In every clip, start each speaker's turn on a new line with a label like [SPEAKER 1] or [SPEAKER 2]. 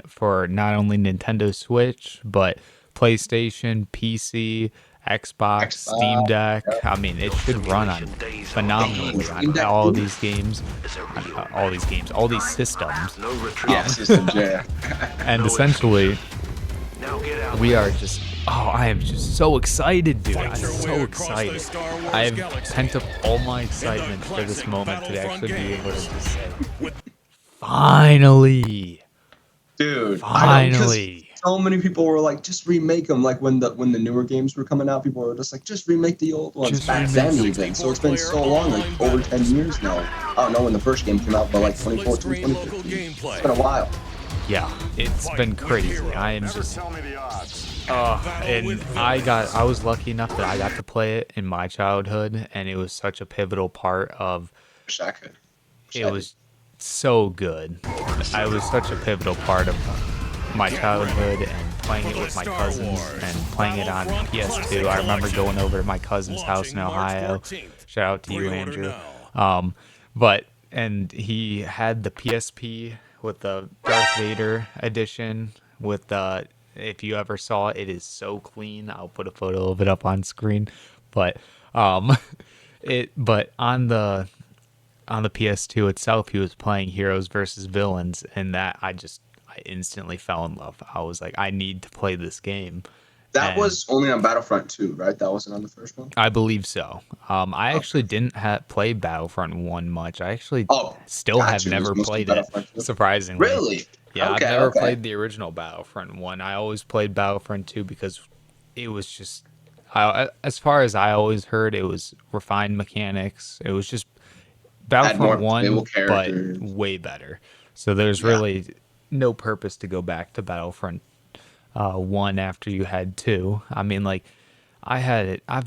[SPEAKER 1] for not only Nintendo Switch, but PlayStation, PC, Xbox, Steam
[SPEAKER 2] Xbox.
[SPEAKER 1] Deck.
[SPEAKER 2] Yep.
[SPEAKER 1] I mean, it should run on
[SPEAKER 2] Dang,
[SPEAKER 1] phenomenally on
[SPEAKER 2] Steam Deck
[SPEAKER 1] all
[SPEAKER 2] too.
[SPEAKER 1] these games, all these systems.
[SPEAKER 2] Yeah, systems. Yeah.
[SPEAKER 1] And essentially, we are just, I am just so excited, dude. I'm so excited. I have pent up all my excitement for this moment to actually be able to just say, finally,
[SPEAKER 2] Dude, I know because
[SPEAKER 1] finally.
[SPEAKER 2] so many people were like, just remake them. Like when the newer games were coming out, people were just like, just remake the old ones
[SPEAKER 1] Just
[SPEAKER 2] back
[SPEAKER 1] remake
[SPEAKER 2] then
[SPEAKER 1] them.
[SPEAKER 2] even. So it's been so long, like over 10 years now. I don't know when the first game came out, but like 2014, 2015. It's been a while.
[SPEAKER 1] Yeah, it's been crazy. I am just, and I was lucky enough that I got to play it in my childhood, and it was such a pivotal part of,
[SPEAKER 2] Wish I could. Wish
[SPEAKER 1] it
[SPEAKER 2] I did.
[SPEAKER 1] was so good. I was such a pivotal part of my childhood and playing it with my cousins and playing it on PS2. I remember going over to my cousin's house in Ohio. Shout out to you, Andrew. And he had the PSP with the Darth Vader edition with the, if you ever saw it, it is so clean. I'll put a photo of it up on screen. But but on the PS2 itself, he was playing Heroes versus Villains, and that I instantly fell in love. I was like, I need to play this game,
[SPEAKER 2] That
[SPEAKER 1] and
[SPEAKER 2] was only on Battlefront 2, right? That wasn't on the first one?
[SPEAKER 1] I believe so. I
[SPEAKER 2] Oh,
[SPEAKER 1] actually didn't play Battlefront 1 much. I actually
[SPEAKER 2] oh,
[SPEAKER 1] still
[SPEAKER 2] got
[SPEAKER 1] have
[SPEAKER 2] you. It was
[SPEAKER 1] never
[SPEAKER 2] mostly
[SPEAKER 1] played it,
[SPEAKER 2] Battlefront 2.
[SPEAKER 1] surprisingly.
[SPEAKER 2] Really?
[SPEAKER 1] Yeah, I've
[SPEAKER 2] Okay,
[SPEAKER 1] never
[SPEAKER 2] okay.
[SPEAKER 1] played the original Battlefront 1. I always played Battlefront 2 because it was just, as far as I always heard, it was refined mechanics. It was just
[SPEAKER 2] Had
[SPEAKER 1] Battlefront
[SPEAKER 2] more playable
[SPEAKER 1] 1, but
[SPEAKER 2] characters.
[SPEAKER 1] way better. So there's
[SPEAKER 2] Yeah.
[SPEAKER 1] really no purpose to go back to Battlefront 1 after you had 2. I mean, like, I got it on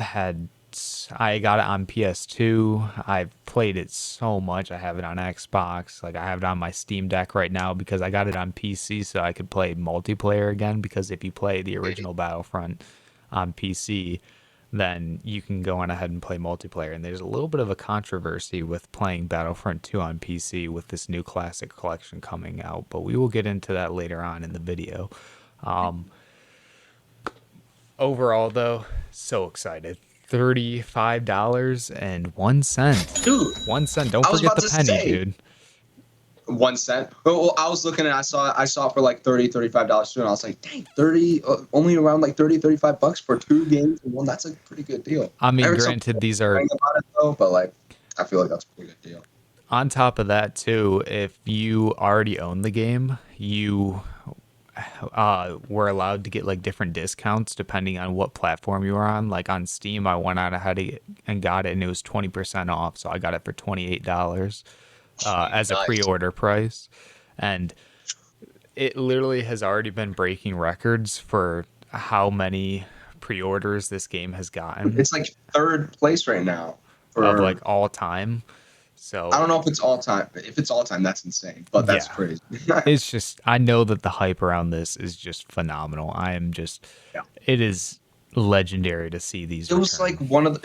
[SPEAKER 1] PS2. I've played it so much. I have it on Xbox. Like, I have it on my Steam Deck right now because I got it on PC so I could play multiplayer again. Because if you play the original Battlefront on PC, then you can go on ahead and play multiplayer. And there's a little bit of a controversy with playing Battlefront 2 on PC with this new classic collection coming out, but we will get into that later on in the video. Overall, though, so excited. $35.01.
[SPEAKER 2] Dude,
[SPEAKER 1] 1 cent. Don't
[SPEAKER 2] I was
[SPEAKER 1] forget
[SPEAKER 2] about
[SPEAKER 1] the
[SPEAKER 2] to
[SPEAKER 1] penny,
[SPEAKER 2] say
[SPEAKER 1] dude.
[SPEAKER 2] 1 cent. Well, I was looking and I saw it for like $35 too, and I was like, dang, 30, only around like 35 bucks for two games in one. That's a pretty good deal.
[SPEAKER 1] I
[SPEAKER 2] I
[SPEAKER 1] mean,
[SPEAKER 2] heard some
[SPEAKER 1] granted,
[SPEAKER 2] people
[SPEAKER 1] these are
[SPEAKER 2] complaining about it though, but like, I feel like that's a pretty good deal.
[SPEAKER 1] on top of that too. If you already own the game, you were allowed to get like different discounts depending on what platform you were on. Like on Steam, I went out ahead and got it, and it was 20% off. So I got it for $28 as a
[SPEAKER 2] Nice.
[SPEAKER 1] pre-order price, and it literally has already been breaking records for how many pre-orders this game has gotten
[SPEAKER 2] It's like third place right now
[SPEAKER 1] of like
[SPEAKER 2] for.
[SPEAKER 1] all time.
[SPEAKER 2] I
[SPEAKER 1] So
[SPEAKER 2] don't know if it's all time. If it's all time, that's insane. But that's
[SPEAKER 1] yeah,
[SPEAKER 2] crazy.
[SPEAKER 1] it's just, I know that the hype around this is just phenomenal. I am just,
[SPEAKER 2] Yeah.
[SPEAKER 1] it is legendary to see these
[SPEAKER 2] It was like
[SPEAKER 1] return.
[SPEAKER 2] one of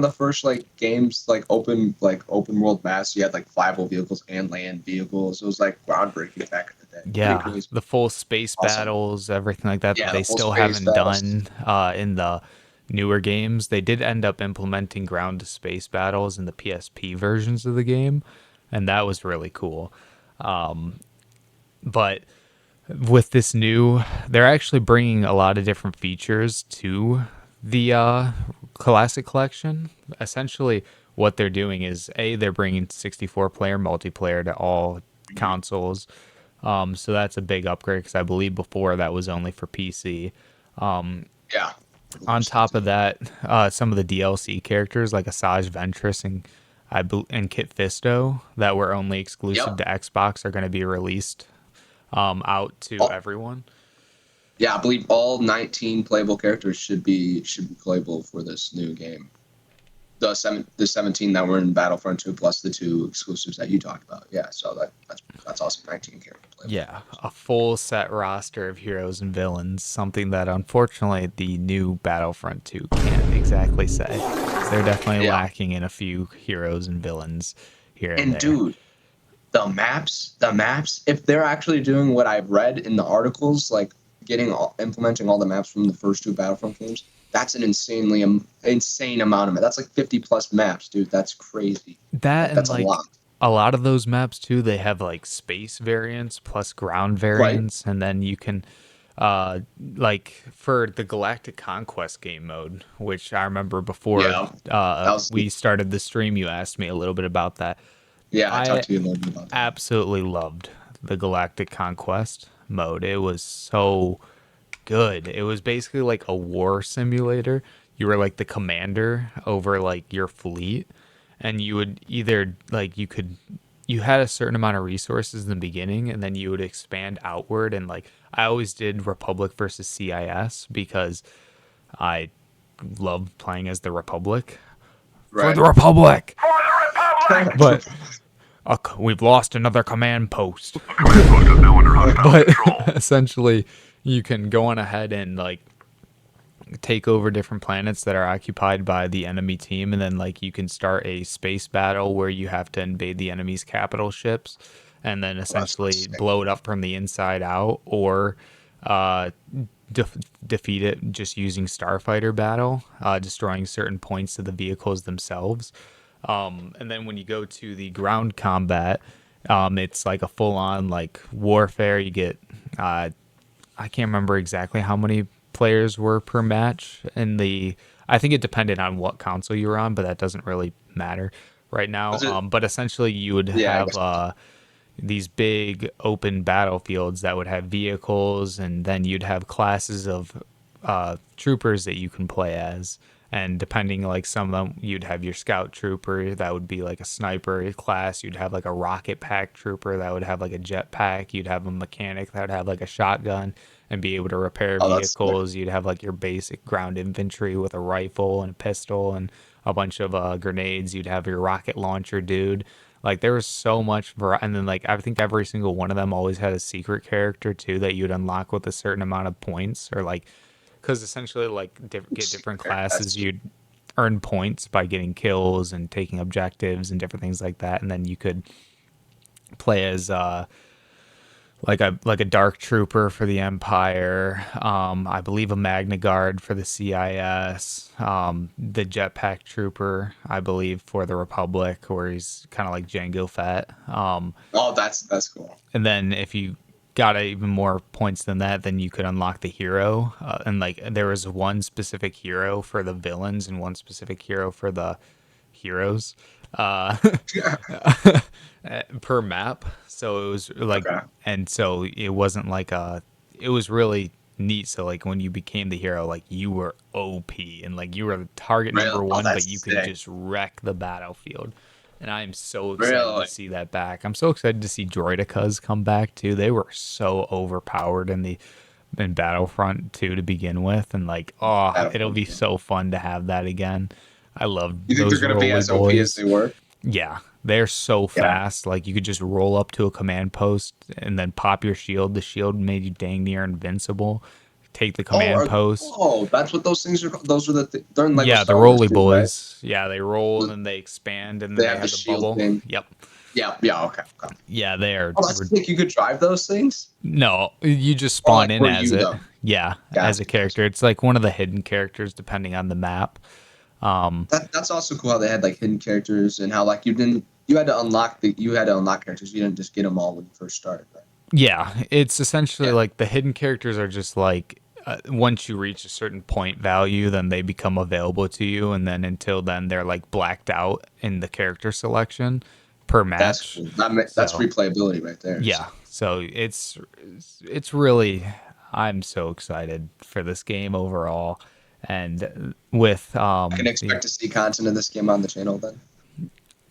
[SPEAKER 2] the first like games like open world maps. You had like flyable vehicles and land vehicles. It was like groundbreaking back in the day. Pretty
[SPEAKER 1] Yeah,
[SPEAKER 2] crazy.
[SPEAKER 1] the full space
[SPEAKER 2] Awesome.
[SPEAKER 1] battles, everything like that
[SPEAKER 2] Yeah, the
[SPEAKER 1] they
[SPEAKER 2] full
[SPEAKER 1] still
[SPEAKER 2] space
[SPEAKER 1] haven't
[SPEAKER 2] battles.
[SPEAKER 1] done in the newer games. They did end up implementing ground to space battles in the PSP versions of the game, and that was really cool. But with this new, they're actually bringing a lot of different features to the classic collection. Essentially, what they're doing is they're bringing 64 player multiplayer to all consoles. So that's a big upgrade because I believe before that was only for PC.
[SPEAKER 2] Yeah.
[SPEAKER 1] On top of that, some of the DLC characters like Asajj Ventress and Kit Fisto that were only exclusive
[SPEAKER 2] Yep.
[SPEAKER 1] to Xbox are going to be released out to
[SPEAKER 2] All,
[SPEAKER 1] everyone.
[SPEAKER 2] yeah, I believe all 19 playable characters should be playable for this new game. The 17 that were in Battlefront 2 plus the two exclusives that you talked about. Yeah, so that's awesome. 19 character playable
[SPEAKER 1] Yeah,
[SPEAKER 2] characters.
[SPEAKER 1] a full set roster of heroes and villains, something that unfortunately the new Battlefront 2 can't exactly say. They're definitely
[SPEAKER 2] Yeah.
[SPEAKER 1] lacking in a few heroes and villains here and
[SPEAKER 2] And
[SPEAKER 1] there.
[SPEAKER 2] dude, The maps, if they're actually doing what I've read in the articles, like implementing all the maps from the first two Battlefront games, that's an insane amount of it. That's like 50 plus maps, dude. That's crazy.
[SPEAKER 1] That
[SPEAKER 2] Like
[SPEAKER 1] and
[SPEAKER 2] that's a
[SPEAKER 1] like
[SPEAKER 2] lot,
[SPEAKER 1] a lot of those maps too, they have like space variants plus ground
[SPEAKER 2] right?
[SPEAKER 1] variants, and then you can like for the Galactic Conquest game mode, which I remember before
[SPEAKER 2] Yeah, that was
[SPEAKER 1] we started the stream, you asked me a little bit about that.
[SPEAKER 2] yeah. I
[SPEAKER 1] I
[SPEAKER 2] talked to you a little bit about that.
[SPEAKER 1] absolutely loved the Galactic Conquest mode. It was so good. It was basically like a war simulator. You were like the commander over like your fleet, and you would either like you had a certain amount of resources in the beginning, and then you would expand outward. And like I always did Republic versus CIS because I love playing as the Republic for
[SPEAKER 2] Right.
[SPEAKER 1] the Republic. But we've lost another command post. But essentially, you can go on ahead and like take over different planets that are occupied by the enemy team, and then like you can start a space battle where you have to invade the enemy's capital ships and then
[SPEAKER 2] Oh, that's
[SPEAKER 1] essentially
[SPEAKER 2] sick.
[SPEAKER 1] blow it up from the inside out, or uh, defeat it just using starfighter battle, destroying certain points of the vehicles themselves. And then when you go to the ground combat, it's like a full-on like warfare. You get I can't remember exactly how many players were per match in the. I think it depended on what console you were on, but that doesn't really matter right now.
[SPEAKER 2] Was it?
[SPEAKER 1] But essentially, you would
[SPEAKER 2] Yeah, I
[SPEAKER 1] have
[SPEAKER 2] guess.
[SPEAKER 1] these big open battlefields that would have vehicles, and then you'd have classes of troopers that you can play as. And depending, like some of them, you'd have your scout trooper that would be like a sniper class. You'd have like a rocket pack trooper that would have like a jetpack. You'd have a mechanic that would have like a shotgun and be able to repair
[SPEAKER 2] Oh, that's sick.
[SPEAKER 1] vehicles. You'd have like your basic ground infantry with a rifle and a pistol and a bunch of grenades. You'd have your rocket launcher dude. Like there was so much variety, and then like I think every single one of them always had a secret character too that you'd unlock with a certain amount of points, or like because essentially like get different classes,
[SPEAKER 2] That's
[SPEAKER 1] you'd earn points by getting kills and taking objectives and different things like that, and then you could play as like a dark trooper for the Empire. I believe a Magna Guard for the CIS. The jetpack trooper, I believe, for the Republic, where he's kind of like Jango Fett.
[SPEAKER 2] oh, that's cool.
[SPEAKER 1] And then if you got even more points than that, then you could unlock the hero. And like there was one specific hero for the villains and one specific hero for the heroes. Uh, per map. So it was like,
[SPEAKER 2] Okay.
[SPEAKER 1] and so it wasn't like it was really neat. So like when you became the hero, like you were OP and like you were the target
[SPEAKER 2] Really?
[SPEAKER 1] number
[SPEAKER 2] Oh,
[SPEAKER 1] one, but
[SPEAKER 2] that's
[SPEAKER 1] you could
[SPEAKER 2] sick.
[SPEAKER 1] just wreck the battlefield. And I am so excited to
[SPEAKER 2] Really?
[SPEAKER 1] see that back. I'm so excited to see droidicas come back too. They were so overpowered in Battlefront 2 to begin with, and like, oh, it'll
[SPEAKER 2] Battlefield
[SPEAKER 1] be
[SPEAKER 2] 2.
[SPEAKER 1] so fun to have that again. I love
[SPEAKER 2] You think they're
[SPEAKER 1] those
[SPEAKER 2] gonna be
[SPEAKER 1] roly
[SPEAKER 2] as OP as
[SPEAKER 1] boys.
[SPEAKER 2] they were?
[SPEAKER 1] Yeah, they're so
[SPEAKER 2] Yeah.
[SPEAKER 1] fast. Like you could just roll up to a command post and then pop your shield. The shield made you dang near invincible. Take the
[SPEAKER 2] Oh,
[SPEAKER 1] command post.
[SPEAKER 2] that's what those things are called. Those are they're in Lego
[SPEAKER 1] Yeah, the
[SPEAKER 2] Star Wars
[SPEAKER 1] roly
[SPEAKER 2] too, right?
[SPEAKER 1] boys. Yeah, they roll and then they expand and then
[SPEAKER 2] They
[SPEAKER 1] they
[SPEAKER 2] have the
[SPEAKER 1] have the
[SPEAKER 2] shield
[SPEAKER 1] bubble.
[SPEAKER 2] thing.
[SPEAKER 1] Yep.
[SPEAKER 2] Yeah, yeah, okay, okay.
[SPEAKER 1] Yeah, they are.
[SPEAKER 2] Oh, that's sick. You could drive those things?
[SPEAKER 1] No, you just
[SPEAKER 2] Or
[SPEAKER 1] spawn
[SPEAKER 2] like
[SPEAKER 1] in
[SPEAKER 2] were
[SPEAKER 1] as
[SPEAKER 2] you
[SPEAKER 1] it.
[SPEAKER 2] them?
[SPEAKER 1] Yeah, as a
[SPEAKER 2] Gotcha, gotcha.
[SPEAKER 1] character. It's like one of the hidden characters depending on the map.
[SPEAKER 2] That's also cool how they had like hidden characters and how like you had to unlock characters. You didn't just get them all when you first started, right?
[SPEAKER 1] Yeah, it's essentially
[SPEAKER 2] Yeah.
[SPEAKER 1] like the hidden characters are just like once you reach a certain point value, then they become available to you, and then until then, they're like blacked out in the character selection per
[SPEAKER 2] That's
[SPEAKER 1] match.
[SPEAKER 2] cool. That's
[SPEAKER 1] So
[SPEAKER 2] replayability right there.
[SPEAKER 1] yeah,
[SPEAKER 2] So
[SPEAKER 1] so it's really I'm so excited for this game overall, and with
[SPEAKER 2] I can expect to see content of this game on the channel then.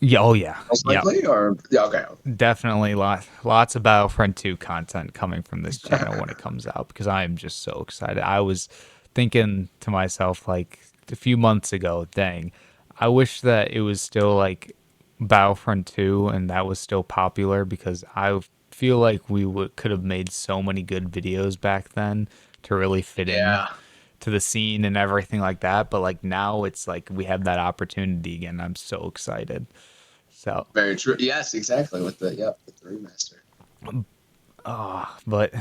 [SPEAKER 1] yeah, oh yeah,
[SPEAKER 2] Most
[SPEAKER 1] yeah,
[SPEAKER 2] likely, or yeah, okay.
[SPEAKER 1] definitely lots of Battlefront 2 content coming from this channel when it comes out because I am just so excited. I was thinking to myself like a few months ago, dang, I wish that it was still like Battlefront 2 and that was still popular because I feel like we could have made so many good videos back then to really fit in
[SPEAKER 2] Yeah.
[SPEAKER 1] to the scene and everything like that. But like now it's like we have that opportunity again. I'm so excited. So,
[SPEAKER 2] Very true. Yes, exactly. With the remaster.
[SPEAKER 1] but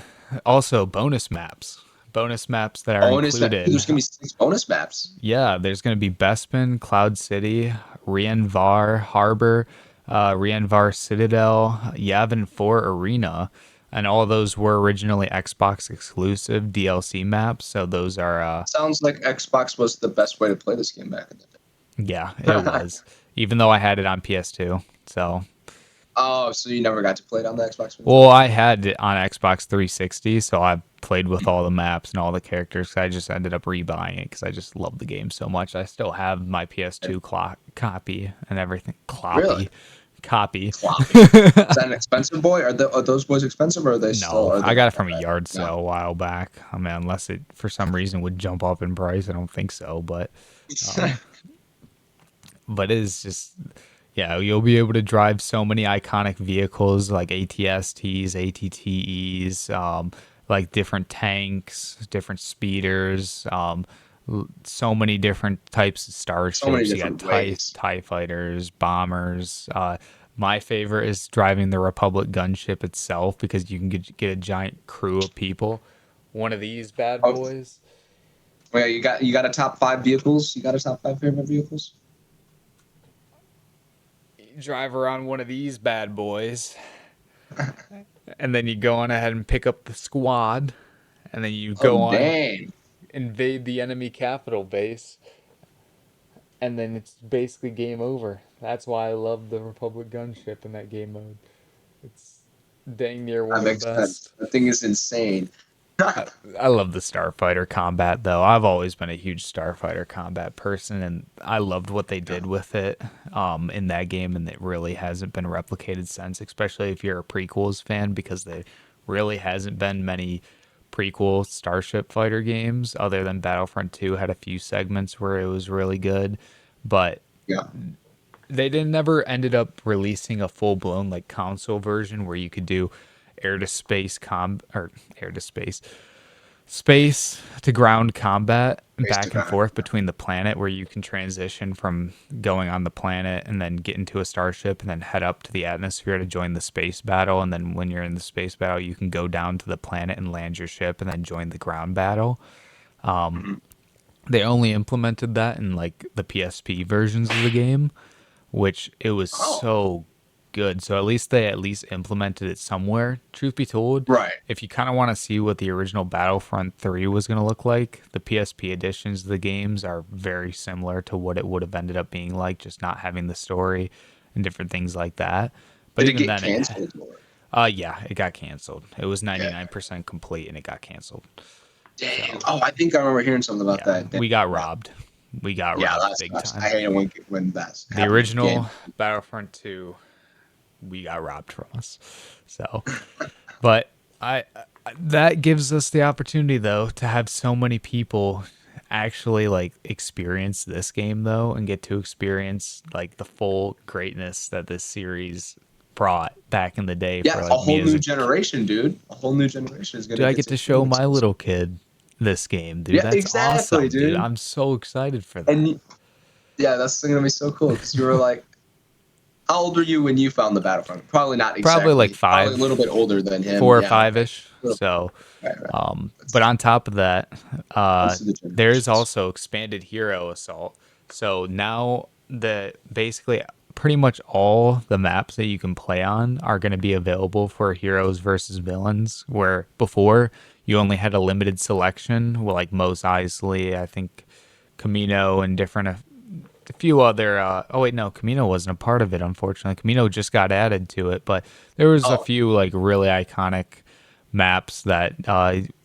[SPEAKER 1] also bonus maps that are
[SPEAKER 2] Bonus map. Dude,
[SPEAKER 1] included.
[SPEAKER 2] there's gonna be 6 bonus maps.
[SPEAKER 1] Yeah, there's going to be Bespin, Cloud City, Rienvar Harbor, Rienvar Citadel, Yavin 4 Arena, and all those were originally Xbox exclusive DLC maps. So those are,
[SPEAKER 2] Sounds like Xbox was the best way to play this game back in the
[SPEAKER 1] yeah, it
[SPEAKER 2] day.
[SPEAKER 1] was. Even though I had it on PS2. So,
[SPEAKER 2] Oh, so you never got to play it on the Xbox 360?
[SPEAKER 1] well, I had it on Xbox 360, so I played with all the maps and all the characters. I just ended up rebuying it because I just love the game so much. I still have my PS2 copy and everything.
[SPEAKER 2] Really?
[SPEAKER 1] Copy.
[SPEAKER 2] Floppy. Is that an expensive boy? Are those boys expensive, or are they still?
[SPEAKER 1] No,
[SPEAKER 2] Are they
[SPEAKER 1] I got
[SPEAKER 2] not
[SPEAKER 1] it
[SPEAKER 2] that
[SPEAKER 1] from a
[SPEAKER 2] bad?
[SPEAKER 1] yard
[SPEAKER 2] No.
[SPEAKER 1] sale a while back. I mean, unless it for some reason would jump up in price, I don't think so. But it is just, yeah, you'll be able to drive so many iconic vehicles like ATSTs, ATTEs, like different tanks, different speeders, so many different types of
[SPEAKER 2] So many
[SPEAKER 1] starships. You got
[SPEAKER 2] different ways.
[SPEAKER 1] TIE fighters, bombers. My favorite is driving the Republic gunship itself because you can get a giant crew of people. One of these bad
[SPEAKER 2] Oh,
[SPEAKER 1] boys.
[SPEAKER 2] well, you got a top 5 vehicles. You got a top 5 favorite vehicles?
[SPEAKER 1] You drive around one of these bad boys. And then you go on ahead and pick up the squad, and then you
[SPEAKER 2] Oh,
[SPEAKER 1] go on,
[SPEAKER 2] dang.
[SPEAKER 1] invade the enemy capital base, and then it's basically game over. That's why I love the Republic gunship in that game mode. It's dang near one
[SPEAKER 2] That
[SPEAKER 1] of the
[SPEAKER 2] makes sense.
[SPEAKER 1] best.
[SPEAKER 2] That thing is insane.
[SPEAKER 1] I love the starfighter combat though. I've always been a huge starfighter combat person, and I loved what they
[SPEAKER 2] Yeah.
[SPEAKER 1] did with it in that game, and it really hasn't been replicated since. Especially if you're a prequels fan, because there really hasn't been many prequel Starship Fighter games other than Battlefront 2 had a few segments where it was really good, but
[SPEAKER 2] Yeah.
[SPEAKER 1] they didn't never ended up releasing a full blown like console version where you could do air to space or air to space to ground combat
[SPEAKER 2] Based
[SPEAKER 1] back and
[SPEAKER 2] on
[SPEAKER 1] forth between the planet, where you can transition from going on the planet and then get into a starship and then head up to the atmosphere to join the space battle, and then when you're in the space battle you can go down to the planet and land your ship and then join the ground battle.
[SPEAKER 2] Mhm.
[SPEAKER 1] They only implemented that in like the PSP versions of the game, which it was
[SPEAKER 2] Oh,
[SPEAKER 1] so good. So at least implemented it somewhere. Truth be told,
[SPEAKER 2] right.
[SPEAKER 1] if you kind of want to see what the original Battlefront 3 was going to look like, the PSP editions of the games are very similar to what it would have ended up being like, just not having the story and different things like that. But
[SPEAKER 2] Did it
[SPEAKER 1] even
[SPEAKER 2] get
[SPEAKER 1] then,
[SPEAKER 2] canceled? Or?
[SPEAKER 1] yeah, it got canceled. It was
[SPEAKER 2] Yeah.
[SPEAKER 1] 99% complete and it got canceled.
[SPEAKER 2] Dang.
[SPEAKER 1] So
[SPEAKER 2] Oh, I think I remember hearing something about
[SPEAKER 1] yeah,
[SPEAKER 2] that.
[SPEAKER 1] we got
[SPEAKER 2] Yeah.
[SPEAKER 1] robbed. We got
[SPEAKER 2] Yeah,
[SPEAKER 1] robbed
[SPEAKER 2] that
[SPEAKER 1] big
[SPEAKER 2] sucks. I
[SPEAKER 1] time.
[SPEAKER 2] hate it when that's
[SPEAKER 1] The
[SPEAKER 2] happening with
[SPEAKER 1] original
[SPEAKER 2] games.
[SPEAKER 1] Battlefront 2, we got robbed from us. So, but that gives us the opportunity though to have so many people actually like experience this game though and get to experience like the full greatness that this series brought back in the day
[SPEAKER 2] Yeah,
[SPEAKER 1] for
[SPEAKER 2] a
[SPEAKER 1] like me
[SPEAKER 2] whole
[SPEAKER 1] as
[SPEAKER 2] new
[SPEAKER 1] a
[SPEAKER 2] generation, dude. A whole new generation is
[SPEAKER 1] dude,
[SPEAKER 2] gonna
[SPEAKER 1] I
[SPEAKER 2] get
[SPEAKER 1] get
[SPEAKER 2] to
[SPEAKER 1] to show
[SPEAKER 2] experience
[SPEAKER 1] my
[SPEAKER 2] this.
[SPEAKER 1] little kid this game, dude.
[SPEAKER 2] Yeah,
[SPEAKER 1] That's
[SPEAKER 2] exactly,
[SPEAKER 1] awesome, dude.
[SPEAKER 2] dude.
[SPEAKER 1] I'm so excited for that.
[SPEAKER 2] And yeah, that's gonna be so cool because you were like, how old were you when you found the Battlefront? Probably not
[SPEAKER 1] Probably like
[SPEAKER 2] exactly. Probably a little bit older than him.
[SPEAKER 1] four or
[SPEAKER 2] Yeah,
[SPEAKER 1] five
[SPEAKER 2] okay.
[SPEAKER 1] ish.
[SPEAKER 2] Little,
[SPEAKER 1] So,
[SPEAKER 2] right, right.
[SPEAKER 1] but
[SPEAKER 2] That's
[SPEAKER 1] on top of that,
[SPEAKER 2] close to the
[SPEAKER 1] there's
[SPEAKER 2] generations.
[SPEAKER 1] also expanded hero assault. So now the basically pretty much all the maps that you can play on are going to be available for heroes versus villains. Where before you only had a limited selection, well, like Mos Eisley, I think Camino, and different a few other oh wait, no, Camino wasn't a part of it, unfortunately. Camino just got added to it, but there was a
[SPEAKER 2] Oh,
[SPEAKER 1] few like really iconic maps that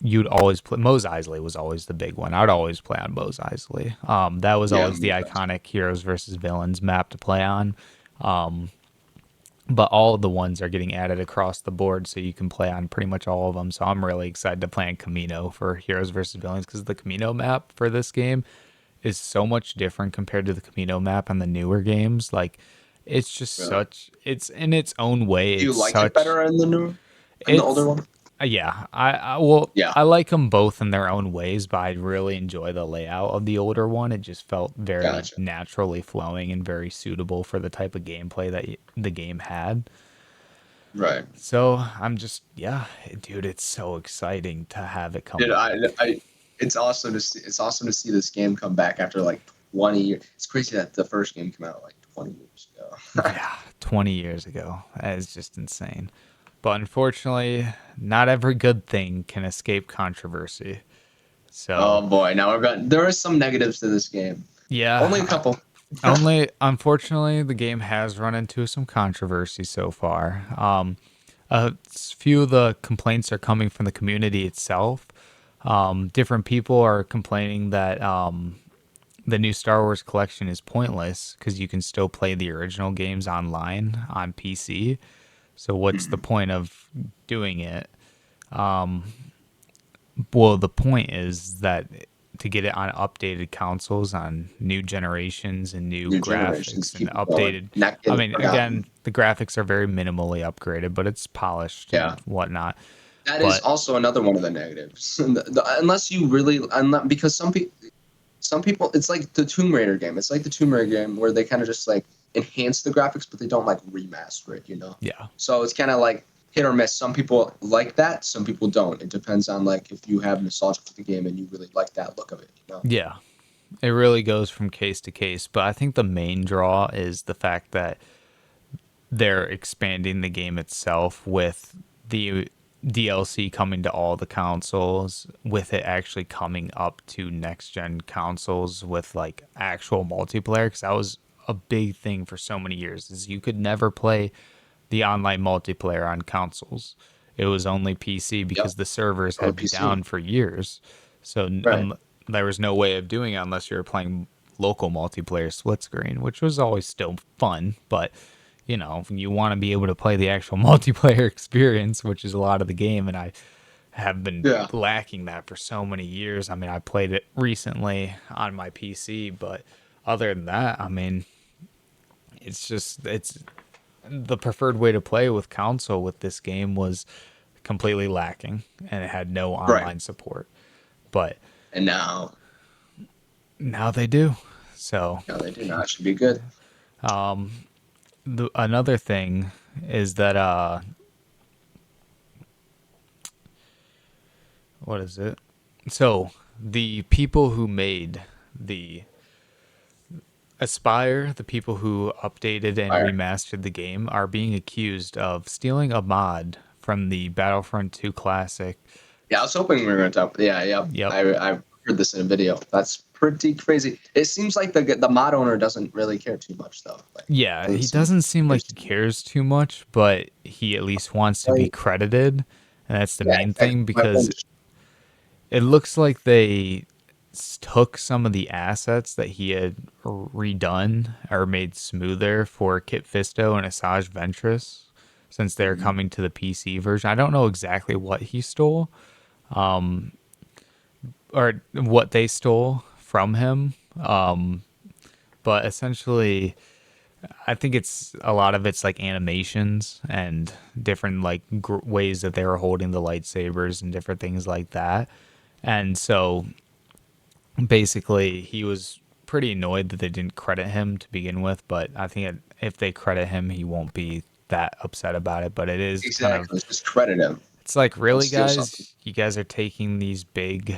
[SPEAKER 1] you'd always play. Mos Eisley was always the big one. I'd always play on Mos Eisley. That was
[SPEAKER 2] yeah.
[SPEAKER 1] always the iconic heroes versus villains map to play on. But all of the ones are getting added across the board, so you can play on pretty much all of them. So I'm really excited to play on Camino for heroes versus villains, because the Camino map for this game is so much different compared to the Camino map and the newer games. Like, it's just
[SPEAKER 2] Really.
[SPEAKER 1] such, it's in its own way.
[SPEAKER 2] Do you
[SPEAKER 1] It's
[SPEAKER 2] like it
[SPEAKER 1] such,
[SPEAKER 2] better in the older
[SPEAKER 1] it's
[SPEAKER 2] one?
[SPEAKER 1] Yeah, well,
[SPEAKER 2] Yeah,
[SPEAKER 1] I like them both in their own ways, but I really enjoy the layout of the older one. It just felt very
[SPEAKER 2] gotcha.
[SPEAKER 1] naturally flowing and very suitable for the type of gameplay that the game had.
[SPEAKER 2] Right.
[SPEAKER 1] So I'm just, yeah, dude, it's so exciting to have it come
[SPEAKER 2] Dude,
[SPEAKER 1] back.
[SPEAKER 2] it's awesome to see. It's awesome to see this game come back after like 20 years. It's crazy that the first game came out like 20 years ago.
[SPEAKER 1] Yeah, 20 years ago. That is just insane. But unfortunately, not every good thing can escape controversy. So,
[SPEAKER 2] Oh boy, now we've got there are some negatives to this game. Only a
[SPEAKER 1] yeah,
[SPEAKER 2] couple.
[SPEAKER 1] only unfortunately, the game has run into some controversy so far. A few of the complaints are coming from the community itself. Different people are complaining that the new Star Wars collection is pointless because you can still play the original games online on PC. So what's the point of doing it? Well, the point is that to get it on updated consoles on new generations and new
[SPEAKER 2] New generations
[SPEAKER 1] graphics and
[SPEAKER 2] keep it going,
[SPEAKER 1] updated.
[SPEAKER 2] not
[SPEAKER 1] I
[SPEAKER 2] getting
[SPEAKER 1] mean, again,
[SPEAKER 2] forgotten.
[SPEAKER 1] the graphics are very minimally upgraded, but it's polished
[SPEAKER 2] Yeah.
[SPEAKER 1] and whatnot.
[SPEAKER 2] That is
[SPEAKER 1] But
[SPEAKER 2] also another one of the negatives. Unless you really, because some people, it's like the Tomb Raider game. It's like the Tomb Raider game where they kind of just like enhance the graphics, but they don't like remaster it, you know?
[SPEAKER 1] yeah,
[SPEAKER 2] So it's kind of like hit or miss. Some people like that, some people don't. It depends on like if you have nostalgia for the game and you really like that look of it, you know?
[SPEAKER 1] yeah, it really goes from case to case. But I think the main draw is the fact that they're expanding the game itself with the DLC coming to all the consoles, with it actually coming up to next gen consoles with like actual multiplayer. Because that was a big thing for so many years, is you could never play the online multiplayer on consoles. It was only PC
[SPEAKER 2] Yep.
[SPEAKER 1] because the servers
[SPEAKER 2] On the
[SPEAKER 1] had been
[SPEAKER 2] PC.
[SPEAKER 1] down for years. So
[SPEAKER 2] Right.
[SPEAKER 1] there was no way of doing it unless you were playing local multiplayer split screen, which was always still fun. But you want to be able to play the actual multiplayer experience, which is a lot of the game, and I have been
[SPEAKER 2] Yeah.
[SPEAKER 1] lacking that for so many years. I mean, I played it recently on my PC, but other than that, I mean, it's the preferred way to play with console with this game was completely lacking, and it had no
[SPEAKER 2] Right.
[SPEAKER 1] online support. But
[SPEAKER 2] And now,
[SPEAKER 1] now they do. So
[SPEAKER 2] no, they do not. Should be good.
[SPEAKER 1] another thing is that what is it? So the people who made the Aspire, the people who updated and
[SPEAKER 2] Fire.
[SPEAKER 1] remastered the game, are being accused of stealing a mod from the Battlefront 2 Classic.
[SPEAKER 2] Yeah, I was hoping we were going to talk. Yeah, yeah.
[SPEAKER 1] Yep.
[SPEAKER 2] I heard this in a video. That's pretty crazy. It seems like the mod owner doesn't really care too much though. Like,
[SPEAKER 1] Yeah,
[SPEAKER 2] doesn't
[SPEAKER 1] he
[SPEAKER 2] seem
[SPEAKER 1] doesn't seem like
[SPEAKER 2] cares
[SPEAKER 1] he
[SPEAKER 2] too
[SPEAKER 1] cares too much, but he at least wants to be
[SPEAKER 2] much.
[SPEAKER 1] credited. And that's the
[SPEAKER 2] Yeah,
[SPEAKER 1] main
[SPEAKER 2] exactly.
[SPEAKER 1] thing because it looks like they took some of the assets that he had redone or made smoother for Kit Fisto and Asajj Ventress since they're
[SPEAKER 2] Mhm.
[SPEAKER 1] coming to the PC version. I don't know exactly what he stole or what they stole from him, but essentially I think it's a lot of it's like animations and different like ways that they were holding the lightsabers and different things like that. And so basically, he was pretty annoyed that they didn't credit him to begin with. But I think if they credit him, he won't be that upset about it. But it is kind of,
[SPEAKER 2] Exactly. Let's just credit him.
[SPEAKER 1] it's like,
[SPEAKER 2] Don't
[SPEAKER 1] really,
[SPEAKER 2] steal something.
[SPEAKER 1] guys, you guys are taking these big,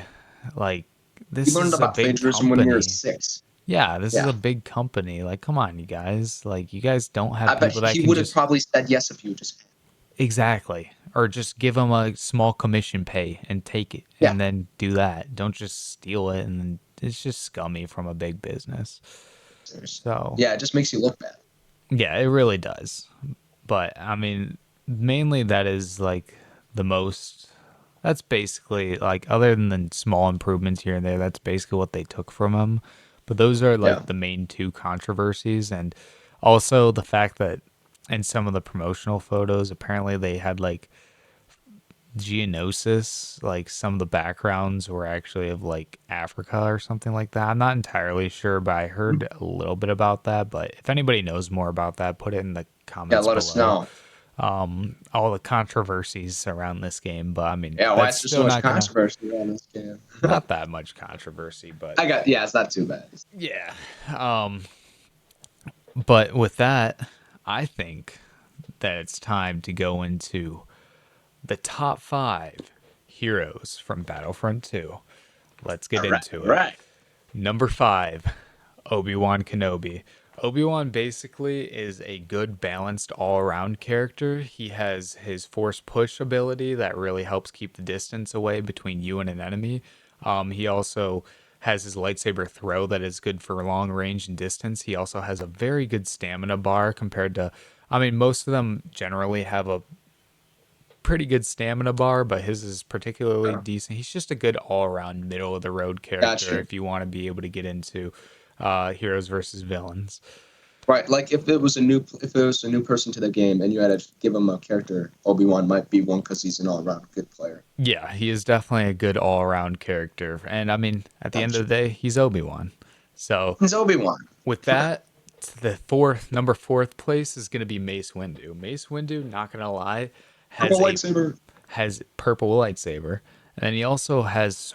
[SPEAKER 1] like,
[SPEAKER 2] You
[SPEAKER 1] this
[SPEAKER 2] learned
[SPEAKER 1] is a
[SPEAKER 2] about
[SPEAKER 1] big
[SPEAKER 2] plagiarism when you were
[SPEAKER 1] company.
[SPEAKER 2] 6.
[SPEAKER 1] Yeah, this is
[SPEAKER 2] Yeah.
[SPEAKER 1] a big company. Like, come on, you guys. Like, you guys don't have
[SPEAKER 2] I bet
[SPEAKER 1] people that
[SPEAKER 2] he
[SPEAKER 1] can
[SPEAKER 2] would have
[SPEAKER 1] just
[SPEAKER 2] probably said yes if you just.
[SPEAKER 1] exactly, or just give them a small commission pay and take it,
[SPEAKER 2] Yeah.
[SPEAKER 1] and then do that. Don't just steal it, and then it's just scummy from a big business.
[SPEAKER 2] Seriously.
[SPEAKER 1] So
[SPEAKER 2] Yeah, it just makes you look bad.
[SPEAKER 1] yeah, it really does. But I mean, mainly that is like the most. That's basically like, other than the small improvements here and there, that's basically what they took from him. But those are
[SPEAKER 2] Yeah.
[SPEAKER 1] like the main two controversies, and also the fact that in some of the promotional photos, apparently they had like Geonosis, like some of the backgrounds were actually of like Africa or something like that. I'm not entirely sure, but I heard a little bit about that. But if anybody knows more about that, put it in the
[SPEAKER 2] Yeah,
[SPEAKER 1] comments
[SPEAKER 2] let us
[SPEAKER 1] below.
[SPEAKER 2] know.
[SPEAKER 1] all the controversies around this game, but I mean,
[SPEAKER 2] Yeah, why
[SPEAKER 1] that's
[SPEAKER 2] is there so
[SPEAKER 1] still
[SPEAKER 2] much
[SPEAKER 1] not gonna
[SPEAKER 2] controversy around this game?
[SPEAKER 1] not that much controversy, but
[SPEAKER 2] Yeah, it's not too bad.
[SPEAKER 1] yeah. But with that, I think that it's time to go into the top 5 heroes from Battlefront 2. Let's get
[SPEAKER 2] All right,
[SPEAKER 1] into
[SPEAKER 2] all
[SPEAKER 1] it.
[SPEAKER 2] right.
[SPEAKER 1] Number 5, Obi-Wan Kenobi. Obi-Wan basically is a good balanced all-around character. He has his force push ability that really helps keep the distance away between you and an enemy. He also has his lightsaber throw that is good for long range and distance. He also has a very good stamina bar compared to, I mean, most of them generally have a pretty good stamina bar, but his is particularly
[SPEAKER 2] Oh,
[SPEAKER 1] decent. He's just a good all around middle of the road
[SPEAKER 2] got
[SPEAKER 1] character
[SPEAKER 2] you.
[SPEAKER 1] if you want to be able to get into heroes versus villains.
[SPEAKER 2] Right, like if it was a new person to the game and you had to give him a character, Obi-Wan might be one because he's an all-around good player.
[SPEAKER 1] Yeah, he is definitely a good all around character. And I mean, at the end of
[SPEAKER 2] Gotcha.
[SPEAKER 1] the day, he's Obi-Wan. So
[SPEAKER 2] He's Obi-Wan.
[SPEAKER 1] with that, the number fourth place is gonna be Mace Windu. Mace Windu, not gonna lie,
[SPEAKER 2] Purple
[SPEAKER 1] has a
[SPEAKER 2] lightsaber.
[SPEAKER 1] has purple lightsaber. And then he also has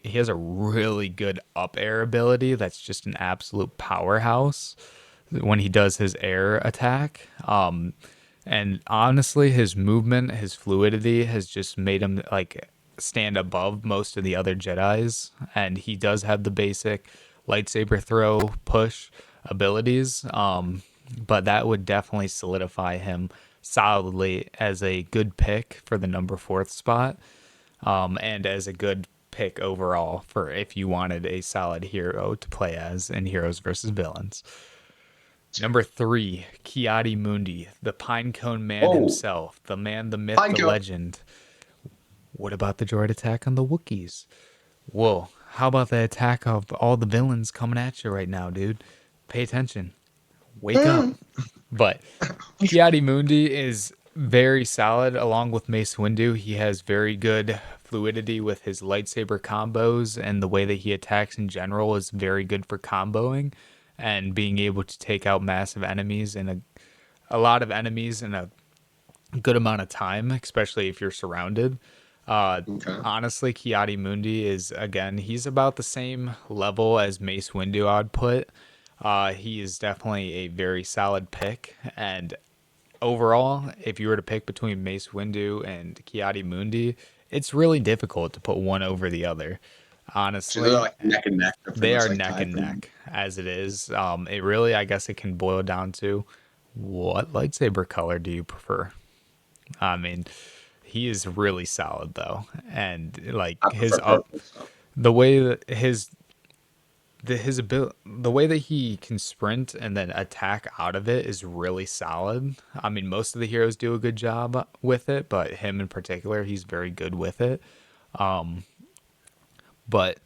[SPEAKER 1] he has a really good up air ability that's just an absolute powerhouse when he does his air attack. And honestly, his movement, his fluidity has just made him like stand above most of the other Jedis. And he does have the basic lightsaber throw push abilities. But that would definitely solidify him solidly as a good pick for the number fourth spot, and as a good pick overall for if you wanted a solid hero to play as in Heroes versus Villains. Number 3, Kiadi Mundi, the Pinecone Man
[SPEAKER 2] Oh,
[SPEAKER 1] himself, the man, the myth, the
[SPEAKER 2] Pineco.
[SPEAKER 1] legend. What about the droid attack on the Wookiees? Whoa, how about the attack of all the villains coming at you right now, dude? Pay attention. Wake up.
[SPEAKER 2] Mm.
[SPEAKER 1] But Kiadi Mundi is very solid along with Mace Windu. He has very good fluidity with his lightsaber combos, and the way that he attacks in general is very good for comboing and being able to take out massive enemies and a lot of enemies in a good amount of time, especially if you're surrounded. Uh,
[SPEAKER 2] Okay.
[SPEAKER 1] Honestly, Kiadi Mundi is, again, he's about the same level as Mace Windu, I'd put. He is definitely a very solid pick. And overall, if you were to pick between Mace Windu and Kiadi Mundi, it's really difficult to put one over the other.
[SPEAKER 2] So they're
[SPEAKER 1] Honestly,
[SPEAKER 2] like neck and neck. They're pretty
[SPEAKER 1] they
[SPEAKER 2] much
[SPEAKER 1] are
[SPEAKER 2] like
[SPEAKER 1] neck
[SPEAKER 2] tied
[SPEAKER 1] and
[SPEAKER 2] for me.
[SPEAKER 1] neck as it is. It really, I guess, it can boil down to what lightsaber color do you prefer? I mean, he is really solid though, and like
[SPEAKER 2] I
[SPEAKER 1] his
[SPEAKER 2] prefer purple. So.
[SPEAKER 1] the way that his ability, the way that he can sprint and then attack out of it is really solid. I mean, most of the heroes do a good job with it, but him in particular, he's very good with it. But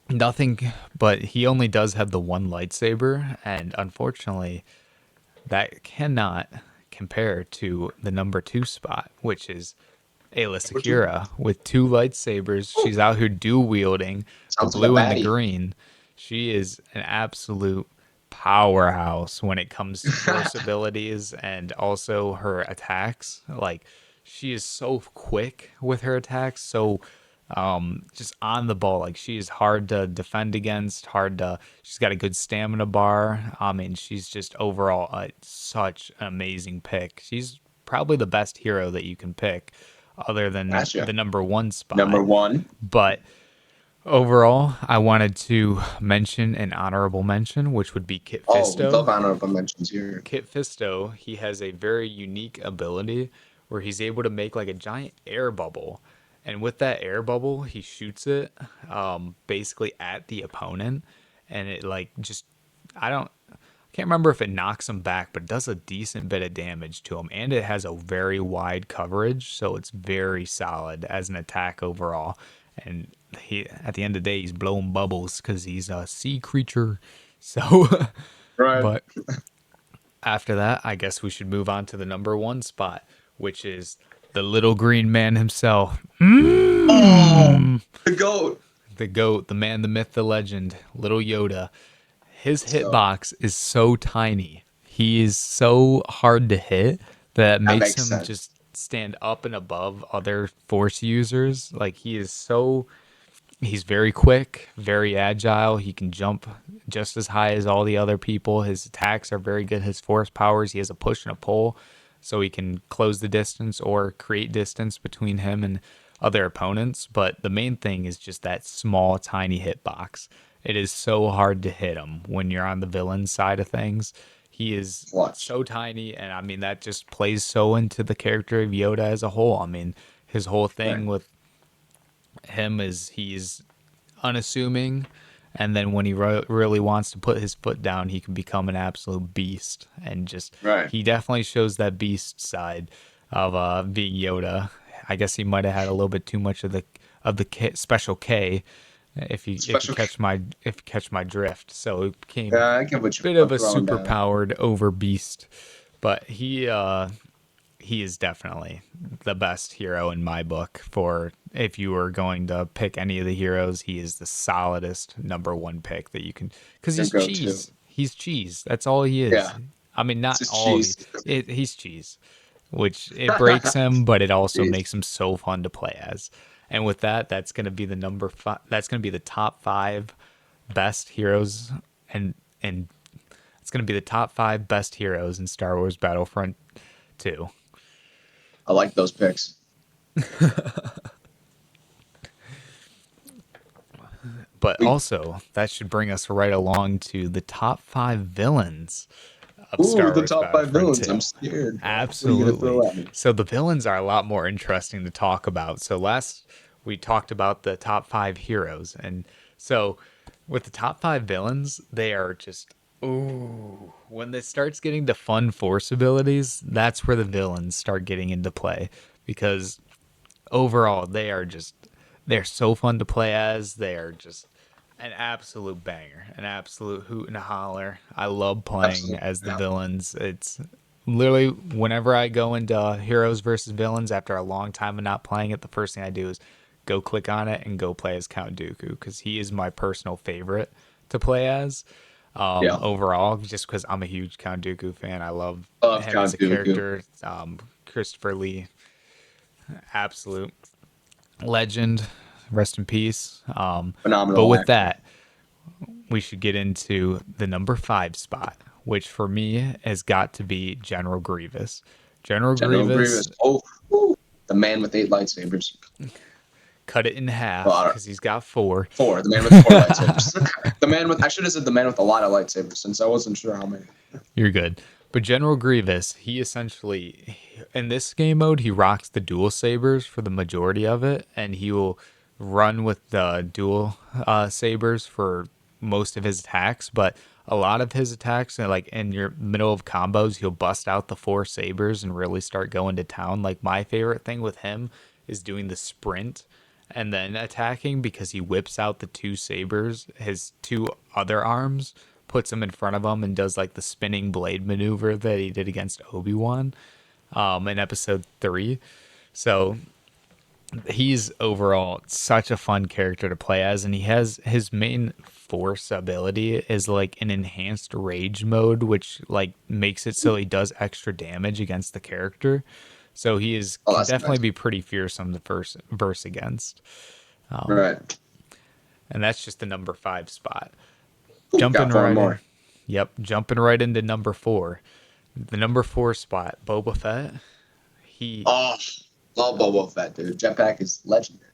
[SPEAKER 1] nothing, but he only does have the one lightsaber, and unfortunately, that cannot compare to the number 2 spot, which is Ayla
[SPEAKER 2] Number two.
[SPEAKER 1] Secura with 2 lightsabers.
[SPEAKER 2] Oh,
[SPEAKER 1] She's out here dual wielding the
[SPEAKER 2] sounds like a
[SPEAKER 1] blue and the
[SPEAKER 2] baddie.
[SPEAKER 1] green. She is an absolute powerhouse when it comes to force abilities and also her attacks. Like, she is so quick with her attacks, so just on the ball. Like, she is hard to defend against, she's got a good stamina bar. I mean, she's just overall such an amazing pick. She's probably the best hero that you can pick other than
[SPEAKER 2] Gotcha.
[SPEAKER 1] the number 1 spot.
[SPEAKER 2] Number one.
[SPEAKER 1] But overall, I wanted to mention an honorable mention, which would be Kit
[SPEAKER 2] Oh, we
[SPEAKER 1] Fisto.
[SPEAKER 2] love honorable mentions here.
[SPEAKER 1] Kit Fisto, he has a very unique ability where he's able to make like a giant air bubble. And with that air bubble, he shoots it basically at the opponent. And it like just, I can't remember if it knocks him back, but it does a decent bit of damage to him. And it has a very wide coverage. So it's very solid as an attack overall. And he, at the end of the day, he's blowing bubbles because he's a sea creature. So,
[SPEAKER 2] Right.
[SPEAKER 1] but after that, I guess we should move on to the number 1 spot, which is the little green man himself.
[SPEAKER 2] Oh, the goat.
[SPEAKER 1] The GOAT, the man, the myth, the legend, little Yoda. His
[SPEAKER 2] Let's go.
[SPEAKER 1] hitbox is so tiny. He is so hard to hit that
[SPEAKER 2] That
[SPEAKER 1] makes
[SPEAKER 2] makes
[SPEAKER 1] him
[SPEAKER 2] sense.
[SPEAKER 1] just stand up and above other Force users. Like he's very quick, very agile. He can jump just as high as all the other people. His attacks are very good. His force powers, he has a push and a pull, so he can close the distance or create distance between him and other opponents. But the main thing is just that small, tiny hitbox. It is so hard to hit him when you're on the villain side of things. He is
[SPEAKER 2] Clutch.
[SPEAKER 1] so tiny, and I mean, that just plays so into the character of Yoda as a whole. I mean, his whole
[SPEAKER 2] Right.
[SPEAKER 1] thing with him is he's unassuming, and then when he really wants to put his foot down, he can become an absolute beast. And just
[SPEAKER 2] Right.
[SPEAKER 1] he definitely shows that beast side of being Yoda. I guess he might have had a little bit too much of the special K, if you
[SPEAKER 2] Special.
[SPEAKER 1] catch my drift. So it became
[SPEAKER 2] Yeah, I get
[SPEAKER 1] a
[SPEAKER 2] what
[SPEAKER 1] bit
[SPEAKER 2] you're
[SPEAKER 1] of a
[SPEAKER 2] throwing down.
[SPEAKER 1] superpowered over beast, but he is definitely the best hero in my book. For if you were going to pick any of the heroes, he is the solidest number one pick that you can, because
[SPEAKER 2] Your
[SPEAKER 1] he's
[SPEAKER 2] go-to.
[SPEAKER 1] cheese. He's cheese. That's all he is.
[SPEAKER 2] Yeah.
[SPEAKER 1] I mean,
[SPEAKER 2] It's
[SPEAKER 1] not
[SPEAKER 2] just
[SPEAKER 1] all of
[SPEAKER 2] cheese.
[SPEAKER 1] it. He's cheese, which it breaks him, but it also
[SPEAKER 2] Cheese.
[SPEAKER 1] makes him so fun to play as. And with that, that's going to be the number five. That's going to be the top five best heroes, and it's going to be the top five best heroes in Star Wars Battlefront 2.
[SPEAKER 2] I like those picks.
[SPEAKER 1] But
[SPEAKER 2] We
[SPEAKER 1] also, that should bring us right along to the top five villains of
[SPEAKER 2] Ooh,
[SPEAKER 1] Star
[SPEAKER 2] the
[SPEAKER 1] Wars
[SPEAKER 2] top five
[SPEAKER 1] Battlefront
[SPEAKER 2] villains. I'm
[SPEAKER 1] 2.
[SPEAKER 2] scared, bro. What are you gonna
[SPEAKER 1] Absolutely.
[SPEAKER 2] throw at me?
[SPEAKER 1] So the villains are a lot more interesting to talk about. So last we talked about the top five heroes. And so with the top five villains, they are just, ooh, when it starts getting to fun force abilities, that's where the villains start getting into play. Because overall, they're so fun to play as. They are just an absolute banger, an absolute hoot and a holler. I love playing
[SPEAKER 2] Absolutely.
[SPEAKER 1] as the
[SPEAKER 2] Yeah.
[SPEAKER 1] villains. It's literally whenever I go into heroes versus villains after a long time of not playing it, the first thing I do is go click on it and go play as Count Dooku, because he is my personal favorite to play as.
[SPEAKER 2] Yeah.
[SPEAKER 1] Overall, just because I'm a huge Count Dooku fan. I love
[SPEAKER 2] Love
[SPEAKER 1] him as
[SPEAKER 2] Count
[SPEAKER 1] a
[SPEAKER 2] Dooku.
[SPEAKER 1] character. Christopher Lee, absolute legend. Rest in peace. But
[SPEAKER 2] Phenomenal
[SPEAKER 1] with
[SPEAKER 2] actor.
[SPEAKER 1] that, we should get into the number five spot, which for me has got to be General Grievous. General
[SPEAKER 2] General
[SPEAKER 1] Grievous,
[SPEAKER 2] Grievous. Oh, woo. The man with 8 lightsabers.
[SPEAKER 1] cut it in
[SPEAKER 2] Well,
[SPEAKER 1] half because he's got four.
[SPEAKER 2] four. The man with 4 lightsabers. The man with. I should have said the man with a lot of lightsabers since I wasn't sure how many.
[SPEAKER 1] You're good. But General Grievous, he essentially, in this game mode, he rocks the dual sabers for the majority of it, and he will run with the dual sabers for most of his attacks. But a lot of his attacks, like in your middle of combos, he'll bust out the four sabers and really start going to town. Like my favorite thing with him is doing the sprint and then attacking, because he whips out the two sabers, his two other arms, puts him in front of him, and does like the spinning blade maneuver that he did against Obi-Wan in episode 3. So he's overall such a fun character to play as, and he has his main force ability is like an enhanced rage mode, which like makes it so he does extra damage against the character. So he is
[SPEAKER 2] Oh,
[SPEAKER 1] can
[SPEAKER 2] that's
[SPEAKER 1] definitely
[SPEAKER 2] nice.
[SPEAKER 1] be pretty fearsome to first verse against.
[SPEAKER 2] Right.
[SPEAKER 1] And that's just the number five spot.
[SPEAKER 2] Ooh,
[SPEAKER 1] Jumping
[SPEAKER 2] got four
[SPEAKER 1] right in.
[SPEAKER 2] more.
[SPEAKER 1] Yep, jumping right into number four. The number four spot, Boba Fett. He
[SPEAKER 2] Oh, love Boba Fett, dude. Jetpack is legendary.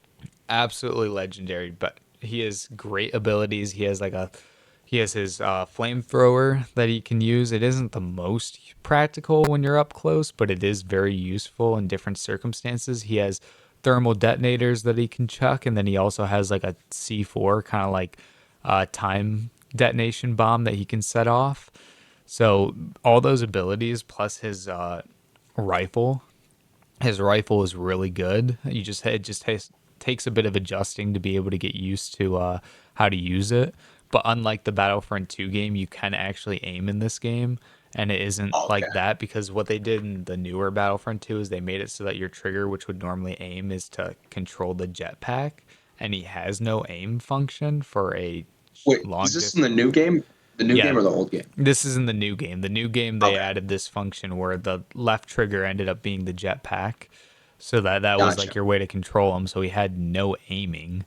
[SPEAKER 1] absolutely legendary, but he has great abilities. He has his flamethrower that he can use. It isn't the most practical when you're up close, but it is very useful in different circumstances. He has thermal detonators that he can chuck, and then he also has like a C4, kind of like time detonation bomb that he can set off. So all those abilities plus rifle his rifle is really good. It just takes a bit of adjusting to be able to get used to how to use it. But unlike the Battlefront 2 game, you can actually aim in this game, and it isn't
[SPEAKER 2] Oh, okay.
[SPEAKER 1] like that, because what they did in the newer Battlefront 2 is they made it so that your trigger, which would normally aim, is to control the jetpack, and he has no aim function for a
[SPEAKER 2] Wait, is
[SPEAKER 1] long
[SPEAKER 2] this in the
[SPEAKER 1] distance.
[SPEAKER 2] new game? The new
[SPEAKER 1] Yeah,
[SPEAKER 2] game or the old game?
[SPEAKER 1] this is in the new game. The new game they
[SPEAKER 2] Okay,
[SPEAKER 1] added this function where the left trigger ended up being the jetpack, so that was like
[SPEAKER 2] gotcha.
[SPEAKER 1] your way to control him. So he had no aiming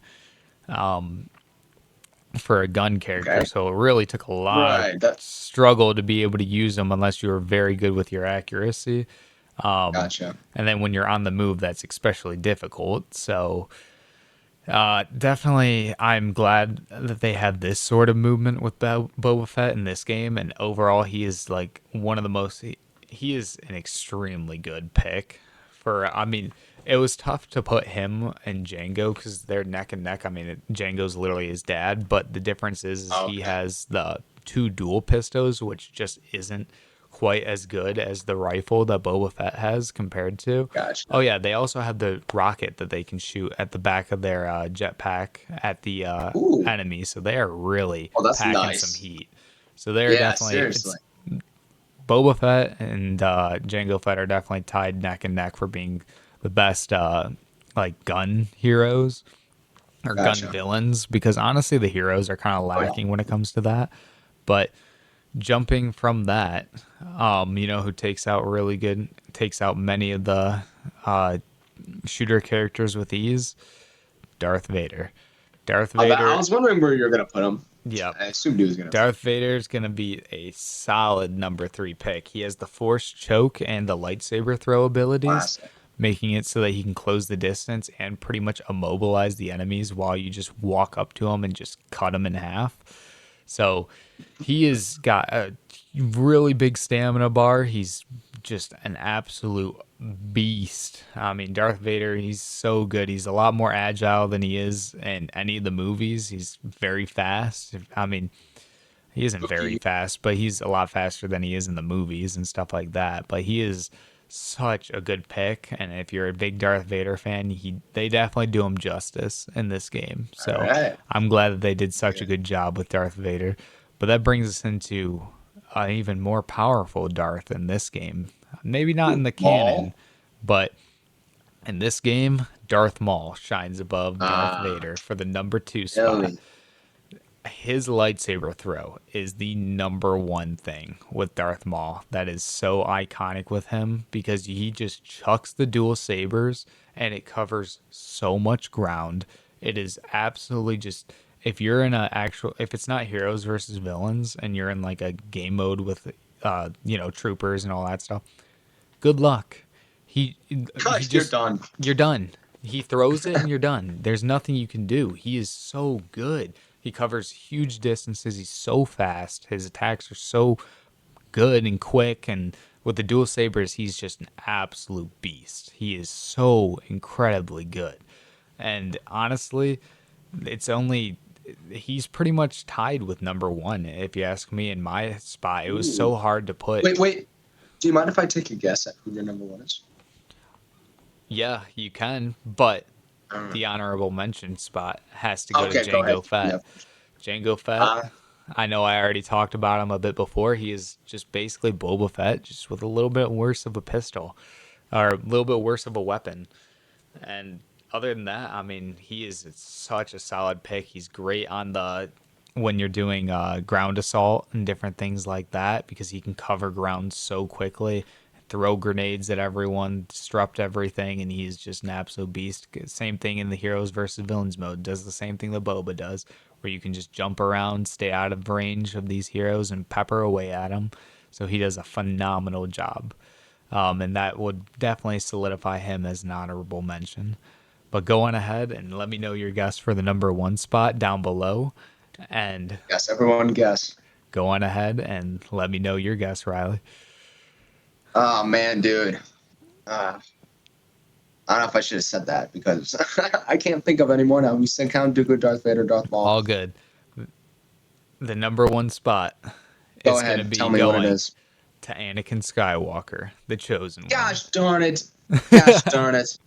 [SPEAKER 1] for a gun character.
[SPEAKER 2] Okay,
[SPEAKER 1] So it really took a lot of
[SPEAKER 2] right. That
[SPEAKER 1] struggle to be able to use him unless you were very good with your accuracy.
[SPEAKER 2] gotcha.
[SPEAKER 1] And then when you're on the move, that's especially difficult. So definitely, I'm glad that they had this sort of movement with Boba Fett in this game. And overall, he is like one of the most. He is an extremely good pick. I mean, it was tough to put him and Django because they're neck and neck. I mean, Django's literally his dad, but the difference is he
[SPEAKER 2] Okay,
[SPEAKER 1] has the two dual pistols, which just isn't quite as good as the rifle that Boba Fett has compared to. Oh
[SPEAKER 2] gotcha.
[SPEAKER 1] yeah, they also have the rocket that they can shoot at the back of their jetpack at the
[SPEAKER 2] Ooh,
[SPEAKER 1] enemy, so they are really
[SPEAKER 2] oh, that's
[SPEAKER 1] packing some
[SPEAKER 2] nice.
[SPEAKER 1] heat. So they're
[SPEAKER 2] Yeah,
[SPEAKER 1] definitely
[SPEAKER 2] seriously.
[SPEAKER 1] it's Boba Fett and Jango Fett are definitely tied neck and neck for being the best like gun heroes or gun
[SPEAKER 2] Gotcha.
[SPEAKER 1] villains because honestly the heroes are kind of
[SPEAKER 2] Oh yeah.
[SPEAKER 1] lacking when it comes to that. But jumping from that, you know who takes out many of the uh, shooter characters with ease? Darth Vader. Darth
[SPEAKER 2] I
[SPEAKER 1] Vader,
[SPEAKER 2] was wondering where you're gonna put him.
[SPEAKER 1] yep.
[SPEAKER 2] I assumed he was gonna.
[SPEAKER 1] Darth Vader is going to be a solid number 3 pick. He has the Force choke and the lightsaber throw abilities,
[SPEAKER 2] Classic.
[SPEAKER 1] making it so that he can close the distance and pretty much immobilize the enemies while you just walk up to him and just cut him in half. So he has got a really big stamina bar. He's just an absolute beast. I mean, Darth Vader, he's so good. He's a lot more agile than he is in any of the movies. He's very fast. I mean, he isn't very
[SPEAKER 2] Okay.
[SPEAKER 1] fast, but he's a lot faster than he is in the movies and stuff like that. But he is such a good pick, and if you're a big Darth Vader fan, they definitely do him justice in this game.
[SPEAKER 2] All
[SPEAKER 1] So
[SPEAKER 2] right.
[SPEAKER 1] I'm glad that they did such
[SPEAKER 2] Yeah.
[SPEAKER 1] a good job with Darth Vader. But that brings us into an even more powerful Darth in this game. Maybe not in
[SPEAKER 2] Ooh,
[SPEAKER 1] the canon,
[SPEAKER 2] Maul.
[SPEAKER 1] but in this game, Darth Maul shines above Darth
[SPEAKER 2] Ah,
[SPEAKER 1] Vader for the number 2 spot.
[SPEAKER 2] really?
[SPEAKER 1] His lightsaber throw is the number one thing with Darth Maul that is so iconic with him because he just chucks the dual sabers and it covers so much ground. It is absolutely just if it's not heroes versus villains and you're in like a game mode with troopers and all that stuff, good luck. He
[SPEAKER 2] You're
[SPEAKER 1] just
[SPEAKER 2] done.
[SPEAKER 1] you're done. He throws it and you're done. There's nothing you can do. He is so good. He covers huge distances. He's so fast. His attacks are so good and quick, and with the dual sabers, he's just an absolute beast. He is so incredibly good. And honestly, it's only he's pretty much tied with number 1 if you ask me in my spot. It was
[SPEAKER 2] Ooh.
[SPEAKER 1] so hard to put.
[SPEAKER 2] Wait. Do you mind if I take a guess at who your number one is?
[SPEAKER 1] Yeah, you can, but
[SPEAKER 2] Uh,
[SPEAKER 1] the honorable mention spot has to go to
[SPEAKER 2] okay, go ahead.
[SPEAKER 1] Django Fett.
[SPEAKER 2] Yeah.
[SPEAKER 1] Django Fett,
[SPEAKER 2] Uh,
[SPEAKER 1] I know I already talked about him a bit before. He is just basically Boba Fett, just with a little bit worse of a pistol, or a little bit worse of a weapon. And other than that, I mean, he is such a solid pick. He's great on the when you're doing ground assault and different things like that because he can cover ground so quickly, throw grenades at everyone, disrupt everything, and he's just an absolute beast. Same thing in the heroes versus villains mode. Does the same thing that Boba does, where you can just jump around, stay out of range of these heroes, and pepper away at them. So he does a phenomenal job. And that would definitely solidify him as an honorable mention. But go on ahead and let me know your guess for the number 1 spot down below. And
[SPEAKER 2] yes, everyone guess.
[SPEAKER 1] go on ahead and let me know your guess, Riley.
[SPEAKER 2] Oh man, dude. Uh, I don't know if I should have said that because I can't think of any more now. We said Count Dooku, Darth Vader, Darth Maul.
[SPEAKER 1] All good. The number 1 spot
[SPEAKER 2] Go
[SPEAKER 1] is going to
[SPEAKER 2] ahead,
[SPEAKER 1] be
[SPEAKER 2] tell me what it
[SPEAKER 1] going
[SPEAKER 2] is.
[SPEAKER 1] to Anakin Skywalker, the chosen one.
[SPEAKER 2] Gosh darn it. Gosh darn it.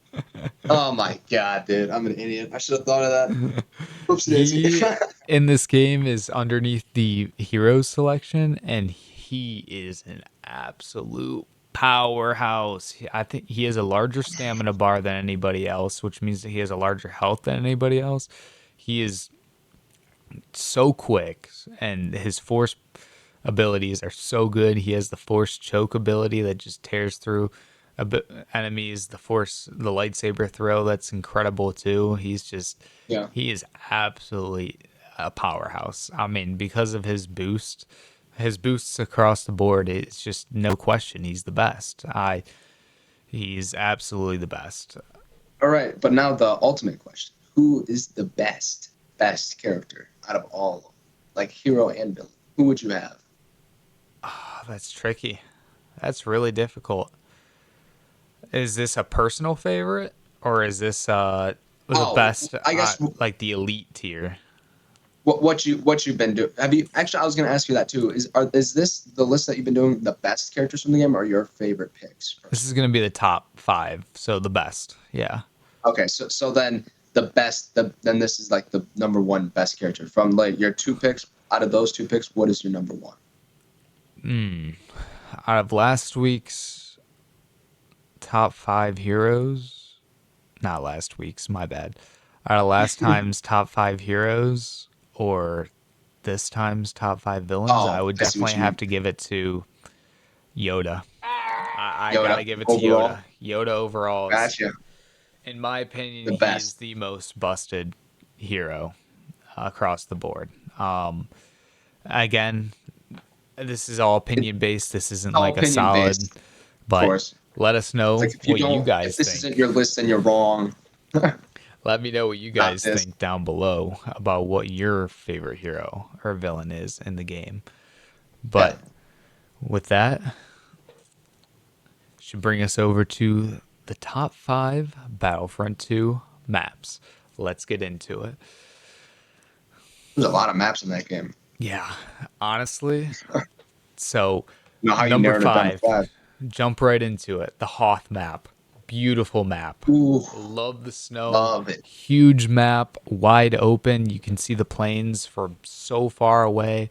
[SPEAKER 2] Oh my god, dude. I'm an idiot. I should have thought of that. Oopsie
[SPEAKER 1] He
[SPEAKER 2] daisy.
[SPEAKER 1] in this game is underneath the heroes selection, and he is an absolute powerhouse. I think he has a larger stamina bar than anybody else, which means that he has a larger health than anybody else. He is so quick, and his force abilities are so good. He has the force choke ability that just tears through enemies. The lightsaber throw, that's incredible too.
[SPEAKER 2] Yeah.
[SPEAKER 1] He is absolutely a powerhouse. I mean, because of his boosts across the board, it's just no question he's the best. He's absolutely the best.
[SPEAKER 2] All right, but now the ultimate question: who is the best character out of all of them, like hero and villain? Who would you have?
[SPEAKER 1] Oh, that's tricky. That's really difficult. Is this a personal favorite, or is this the
[SPEAKER 2] Oh,
[SPEAKER 1] best,
[SPEAKER 2] I guess
[SPEAKER 1] like the elite tier?
[SPEAKER 2] what you've been doing. Have you actually? I was going to ask you that too. Is this the list that you've been doing the best characters from the game, or your favorite picks
[SPEAKER 1] This is
[SPEAKER 2] personally?
[SPEAKER 1] gonna be the top five, so the best. Yeah.
[SPEAKER 2] Okay, so then the best, then this is like the number one best character from like your two picks. Out of those two picks, what is your number one?
[SPEAKER 1] Out of last week's top five heroes, not last week's, my bad. Out of last time's top five heroes, or this time's top five villains, I
[SPEAKER 2] Oh,
[SPEAKER 1] would
[SPEAKER 2] I see what
[SPEAKER 1] definitely
[SPEAKER 2] you
[SPEAKER 1] have
[SPEAKER 2] mean.
[SPEAKER 1] to give it to Yoda. I gotta
[SPEAKER 2] Yoda
[SPEAKER 1] give it to
[SPEAKER 2] overall.
[SPEAKER 1] Yoda. Yoda overall is,
[SPEAKER 2] Gotcha.
[SPEAKER 1] in my opinion,
[SPEAKER 2] The
[SPEAKER 1] he is
[SPEAKER 2] best.
[SPEAKER 1] the most busted hero across the board. Again, this is all
[SPEAKER 2] It's
[SPEAKER 1] opinion based. This isn't
[SPEAKER 2] all
[SPEAKER 1] like a
[SPEAKER 2] opinion
[SPEAKER 1] solid,
[SPEAKER 2] based, of
[SPEAKER 1] but
[SPEAKER 2] course.
[SPEAKER 1] let us
[SPEAKER 2] It's
[SPEAKER 1] know
[SPEAKER 2] like if you
[SPEAKER 1] what you
[SPEAKER 2] don't, if
[SPEAKER 1] guys
[SPEAKER 2] this isn't
[SPEAKER 1] think.
[SPEAKER 2] your list, then you're wrong.
[SPEAKER 1] Let me know what you
[SPEAKER 2] Not
[SPEAKER 1] guys
[SPEAKER 2] this.
[SPEAKER 1] think down below about what your favorite hero or villain is in the game.
[SPEAKER 2] Yeah.
[SPEAKER 1] But with that, should bring us over to the top five Battlefront 2 maps. Let's get into it.
[SPEAKER 2] There's a lot of maps in that game.
[SPEAKER 1] Yeah, honestly. So,
[SPEAKER 2] Know how you
[SPEAKER 1] number
[SPEAKER 2] narrowed it down to
[SPEAKER 1] five,
[SPEAKER 2] five.
[SPEAKER 1] jump right into it. The Hoth map. Beautiful map.
[SPEAKER 2] Ooh,
[SPEAKER 1] Love the snow.
[SPEAKER 2] love it.
[SPEAKER 1] Huge map, wide open. You can see the planes from so far away.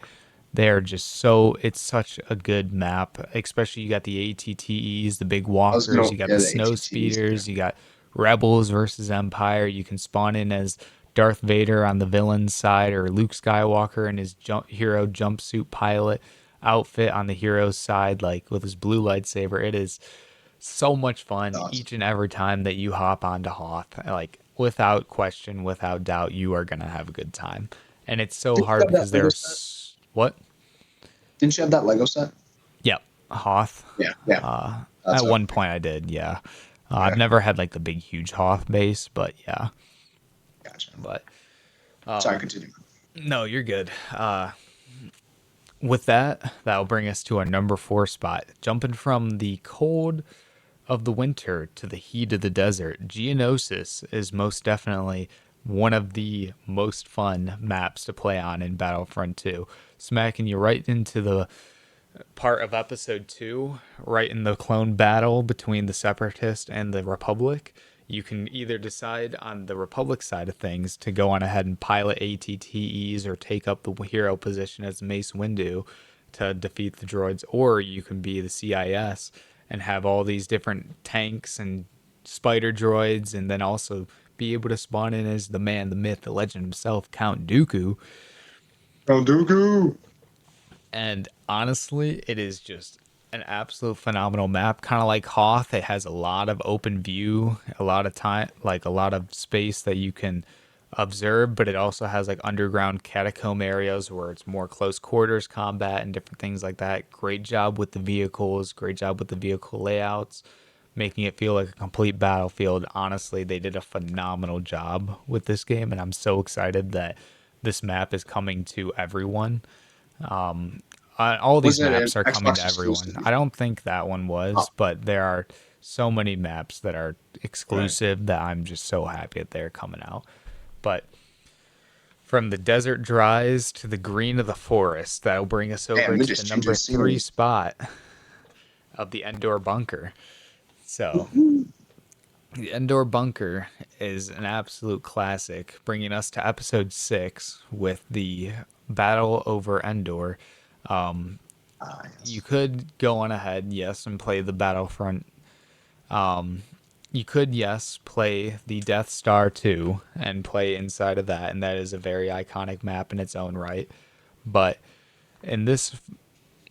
[SPEAKER 1] They're just so, it's such a good map. Especially you got the ATTEs, the big
[SPEAKER 2] I was
[SPEAKER 1] walkers,
[SPEAKER 2] gonna
[SPEAKER 1] you got
[SPEAKER 2] yeah
[SPEAKER 1] the
[SPEAKER 2] the
[SPEAKER 1] snow
[SPEAKER 2] ATTs there.
[SPEAKER 1] speeders, you got Rebels versus Empire. You can spawn in as Darth Vader on the villain side, or Luke Skywalker in his hero jumpsuit pilot outfit on the hero's side, like with his blue lightsaber. It is so much fun
[SPEAKER 2] Awesome.
[SPEAKER 1] each and every time that you hop onto Hoth. Like, without question, without doubt, you are gonna have a good time. And it's so
[SPEAKER 2] Didn't you
[SPEAKER 1] hard
[SPEAKER 2] have that
[SPEAKER 1] because
[SPEAKER 2] Lego set?
[SPEAKER 1] what?
[SPEAKER 2] Didn't you have that Lego set?
[SPEAKER 1] Yep, Hoth.
[SPEAKER 2] Yeah, yeah. That's
[SPEAKER 1] At
[SPEAKER 2] what.
[SPEAKER 1] one point, I did. Yeah, I've
[SPEAKER 2] Okay,
[SPEAKER 1] never had like the big, huge Hoth base, but yeah.
[SPEAKER 2] gotcha.
[SPEAKER 1] But
[SPEAKER 2] Sorry, continue.
[SPEAKER 1] no, you're good. With that, that'll bring us to our number four spot. Jumping from the cold of the winter to the heat of the desert, Geonosis is most definitely one of the most fun maps to play on in Battlefront 2. Smacking you right into the part of episode 2, right in the clone battle between the Separatist and the Republic. You can either decide on the Republic side of things to go on ahead and pilot ATTEs or take up the hero position as Mace Windu to defeat the droids, or you can be the CIS and have all these different tanks and spider droids, and then also be able to spawn in as the man, the myth, the legend himself, Count Dooku.
[SPEAKER 2] Oh, Dooku.
[SPEAKER 1] And honestly, it is just an absolute phenomenal map. Kind of like Hoth, it has a lot of open view, a lot of time, like a lot of space that you can observe, but it also has like underground catacomb areas where it's more close quarters combat and different things like that. Great job with the vehicles, great job with the vehicle layouts, making it feel like a complete battlefield. Honestly, they did a phenomenal job with this game, and I'm so excited that this map is coming to everyone. All
[SPEAKER 2] Was
[SPEAKER 1] these
[SPEAKER 2] it an
[SPEAKER 1] maps are coming to
[SPEAKER 2] Xbox
[SPEAKER 1] everyone.
[SPEAKER 2] exclusive?
[SPEAKER 1] I don't think that one
[SPEAKER 2] Oh,
[SPEAKER 1] was, but there are so many maps that are
[SPEAKER 2] right.
[SPEAKER 1] exclusive that I'm just so happy that they're coming out. But from the desert dries to the green of the forest, that'll bring us over
[SPEAKER 2] Damn, they
[SPEAKER 1] to the
[SPEAKER 2] just changed the
[SPEAKER 1] number three
[SPEAKER 2] scenery.
[SPEAKER 1] spot of the Endor Bunker. So,
[SPEAKER 2] Woo-hoo.
[SPEAKER 1] the Endor Bunker is an absolute classic, bringing us to episode 6 with the battle over Endor. You
[SPEAKER 2] Yes.
[SPEAKER 1] could go on ahead, yes, and play the Battlefront you could, yes, play the Death Star 2 and play inside of that, and that is a very iconic map in its own right. But in this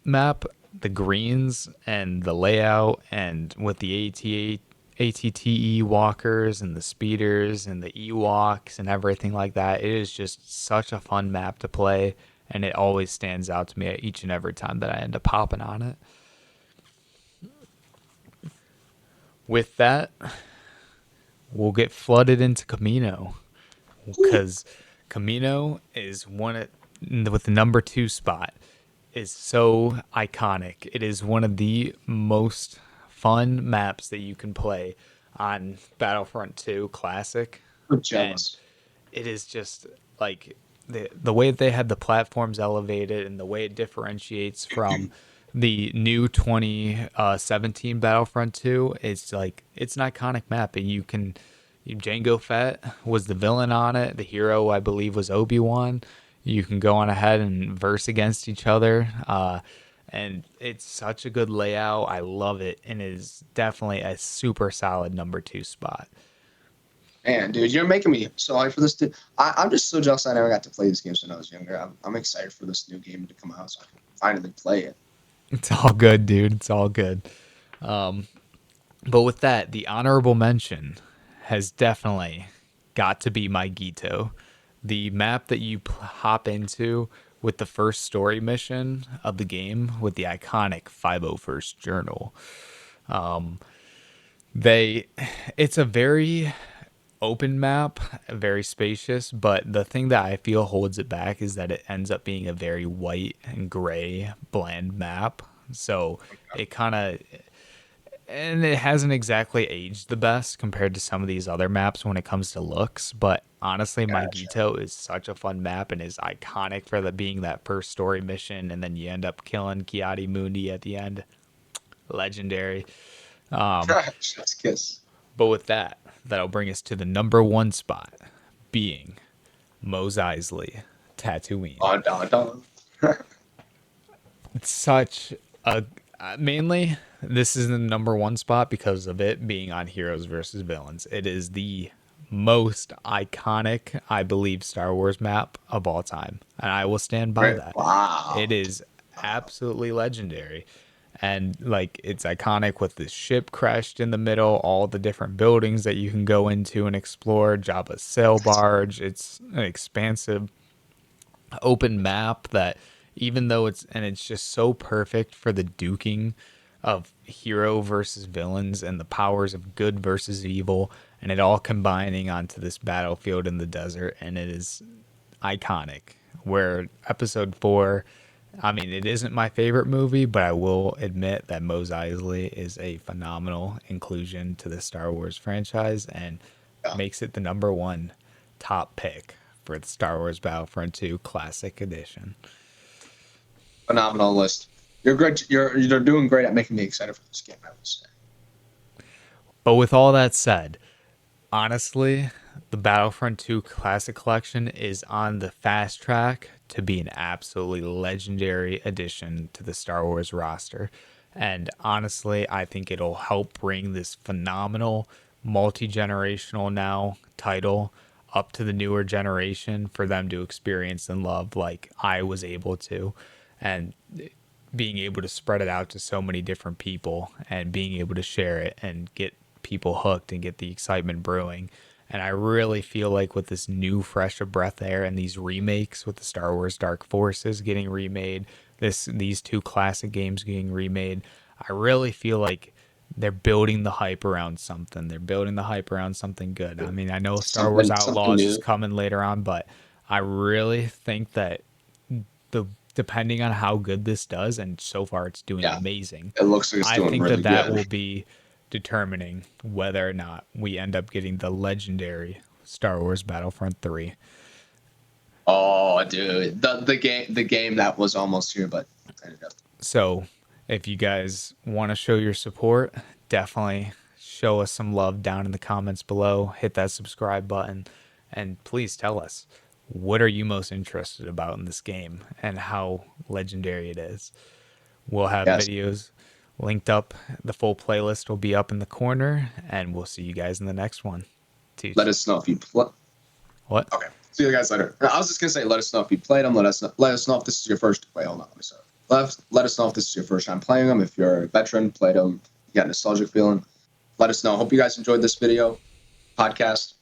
[SPEAKER 1] map, the greens and the layout, and with the ATTE walkers and the speeders and the Ewoks and everything like that, it is just such a fun map to play, and it always stands out to me each and every time that I end up hopping on it. With that, we'll get flooded into Camino because Camino is with the number 2 spot is so iconic. It is one of the most fun maps that you can play on Battlefront 2 Classic,
[SPEAKER 2] I'm
[SPEAKER 1] and
[SPEAKER 2] jealous.
[SPEAKER 1] it is just like the way that they had the platforms elevated and the way it differentiates from the new 2017 Battlefront 2. It's like it's an iconic map, and Jango Fett was the villain on it. The hero, I believe, was Obi-Wan. You can go on ahead and verse against each other. And it's such a good layout. I love it, and it is definitely a super solid number 2 spot.
[SPEAKER 2] Man, dude, you're making me so hyped for this. Dude. I'm just so jealous I never got to play this game when I was younger. I'm excited for this new game to come out so I can finally play it.
[SPEAKER 1] It's all good, dude. It's all good. But with that, the honorable mention has definitely got to be my Gito. The map that you hop into with the first story mission of the game with the iconic 501st Journal. They it's a very open map, very spacious, but the thing that I feel holds it back is that it ends up being a very white and gray bland map. So it kind of and it hasn't exactly aged the best compared to some of these other maps when it comes to looks. But honestly,
[SPEAKER 2] Gotcha.
[SPEAKER 1] Magito is such a fun map and is iconic for the being that first story mission, and then you end up killing Kiadi Mundi at the end. Legendary.
[SPEAKER 2] Chef's kiss.
[SPEAKER 1] But with that, that'll bring us to the number 1 spot, being Mos Eisley, Tatooine.
[SPEAKER 2] Dun, dun, dun.
[SPEAKER 1] It's such a mainly this is the number 1 spot because of it being on Heroes versus Villains. It is the most iconic, I believe, Star Wars map of all time, and I will stand by
[SPEAKER 2] Right.
[SPEAKER 1] that. It
[SPEAKER 2] Wow.
[SPEAKER 1] is absolutely legendary. And like it's iconic with the ship crashed in the middle, all the different buildings that you can go into and explore, Jabba's sail barge. It's an expansive open map that even though it's just so perfect for the duking of hero versus villains and the powers of good versus evil, and it all combining onto this battlefield in the desert, and it is iconic. Where episode 4, I mean, it isn't my favorite movie, but I will admit that Mos Eisley is a phenomenal inclusion to the Star Wars franchise and
[SPEAKER 2] Yeah.
[SPEAKER 1] makes it the number 1 top pick for the Star Wars Battlefront 2 Classic Edition.
[SPEAKER 2] Phenomenal list. You're great. You're doing great at making me excited for this game, I would say.
[SPEAKER 1] But with all that said, honestly, the Battlefront 2 Classic Collection is on the fast track to be an absolutely legendary addition to the Star Wars roster. And honestly, I think it'll help bring this phenomenal multi generational now title up to the newer generation for them to experience and love like I was able to. And being able to spread it out to so many different people and being able to share it and get people hooked and get the excitement brewing. And I really feel like with this new fresh of breath air and these remakes with the Star Wars Dark Forces getting remade, these 2 classic games getting remade, I really feel like they're building the hype around something. They're building the hype around something good. I mean, I know Star Wars
[SPEAKER 2] Something
[SPEAKER 1] Outlaws is
[SPEAKER 2] new.
[SPEAKER 1] coming later on, but I really think that the depending on how good this does, and so far it's doing
[SPEAKER 2] Yeah,
[SPEAKER 1] amazing.
[SPEAKER 2] it looks like it's
[SPEAKER 1] I
[SPEAKER 2] doing
[SPEAKER 1] think
[SPEAKER 2] really
[SPEAKER 1] that that
[SPEAKER 2] good.
[SPEAKER 1] will be determining whether or not we end up getting the legendary Star Wars Battlefront 3.
[SPEAKER 2] Oh, dude, the game that was almost here, but ended up.
[SPEAKER 1] So, if you guys want to show your support, definitely show us some love down in the comments below. Hit that subscribe button, and please tell us what are you most interested about in this game and how legendary it is. We'll have
[SPEAKER 2] Yes.
[SPEAKER 1] videos linked up. The full playlist will be up in the corner, and we'll see you guys in the next one.
[SPEAKER 2] Let
[SPEAKER 1] Peace.
[SPEAKER 2] us know if you play.
[SPEAKER 1] What?
[SPEAKER 2] Okay. See you guys later. I was just gonna say, let us know if you played them. Let us know if this is your first. Wait, hold on. Let me start. Let us know if this is your first time playing them. If you're a veteran, played them, you got a nostalgic feeling. Let us know. Hope you guys enjoyed this video podcast.